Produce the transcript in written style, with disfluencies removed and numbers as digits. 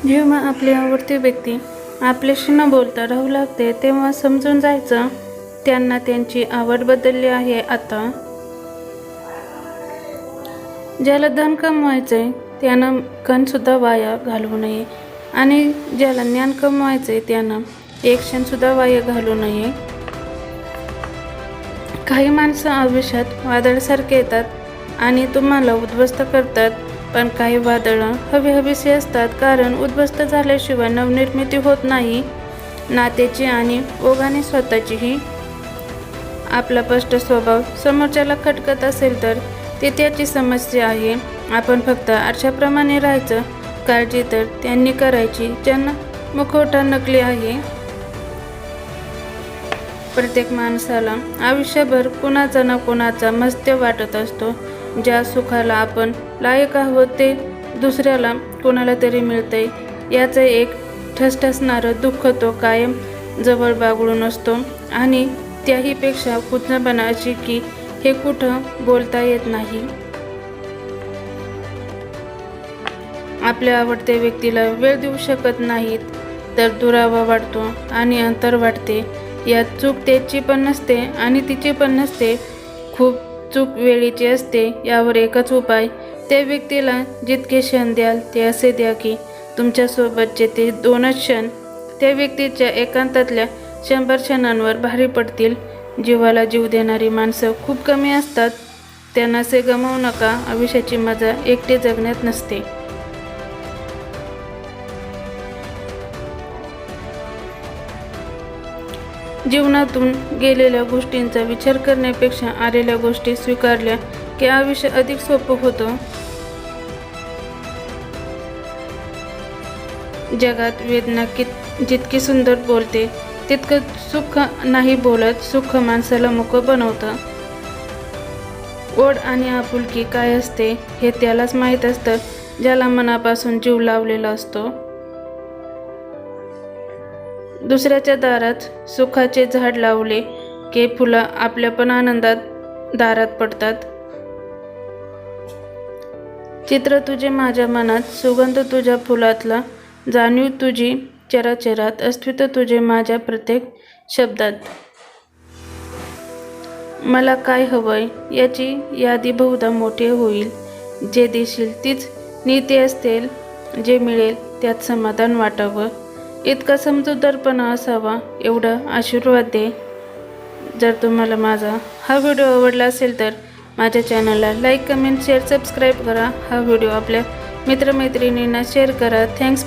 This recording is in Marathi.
जेव्हा आपली आवडती व्यक्ती आपल्याशी न बोलता राहू लागते तेव्हा समजून जायचं त्यांना त्यांची आवड बदलली आहे. आता ज्याला धन कमवायचंय त्यानं कणसुद्धा वाया घालवू नये आणि ज्याला ज्ञान कमवायचंय त्यानं एक क्षणसुद्धा वाया घालवू नये. काही माणसं आयुष्यात वादळासारखे येतात आणि तुम्हाला उद्ध्वस्त करतात, पण काही वादळं हवीहवीशी असतात, कारण उद्ध्वस्त झाल्याशिवाय नवनिर्मिती होत नाही नात्याची आणि ओघाने स्वतःचीही. आपला स्पष्ट स्वभाव समोरच्याला खटकत असेल तर ते त्याची समस्या आहे. आपण फक्त आरशाप्रमाणे राहायचं. काळजी तर त्यांनी करायची ज्यांना मुखवटा नकली आहे. प्रत्येक माणसाला आयुष्यभर कुणाचा ना कुणाचा मस्त्य वाटत असतो. ज्या सुखाला आपण लायक आहोत ते दुसऱ्याला कोणाला तरी मिळतंय याचं एक ठसठसणारं दुःख तो कायम जवळ बागळून असतो. आणि त्याहीपेक्षा कुजपणा अशी की हे कुठं बोलता येत नाही. आपल्या आवडत्या व्यक्तीला वेळ देऊ शकत नाहीत तर दुरावा वाटतो आणि अंतर वाटते. यात चूक त्याची पण नसते आणि तिची पण नसते. खूप चूक वेळेची असते. यावर एकच उपाय, त्या व्यक्तीला जितके क्षण द्याल ते असे द्या की तुमच्यासोबतचे ते 2च क्षण त्या व्यक्तीच्या एकांतातल्या 100 क्षणांवर भारी पडतील. जीवाला जीव देणारी माणसं खूप कमी असतात. त्यांना असे गमावू नका. आयुष्याची मजा एकटे जगण्यात नसते. जीवनातून गेलेल्या गोष्टींचा विचार करण्यापेक्षा आलेल्या गोष्टी स्वीकारल्या की आयुष्य अधिक सोपं होतं. जगात वेदना जितकी सुंदर बोलते तितकं सुख नाही बोलत. सुख माणसाला मुकं बनवतं. ओढ आणि आपुलकी काय असते हे त्यालाच माहीत असतं ज्याला मनापासून जीव लावलेला असतो. दुसऱ्याच्या दारात सुखाचे झाड लावले की फुलं आपल्या पण आनंदात दारात पडतात. चित्र तुझे माझ्या मनात, सुगंध तुझ्या फुलातला, जाणीव तुझी चराचरात, अस्तित्व तुझे माझ्या प्रत्येक शब्दात. मला काय हवंय याची यादी बहुधा मोठी होईल. जे देशील तीच नीती असतील. जे मिळेल त्यात समाधान वाटावं इतका समजूतदारपणा असावा एवढा आशीर्वाद दे. जर तुम्हाला माझा हा व्हिडिओ आवडला असेल तर माझ्या चॅनलला लाईक, कमेंट, शेअर, सबस्क्राईब करा. हा व्हिडिओ आपल्या मित्रमैत्रिणींना शेअर करा. Thanks for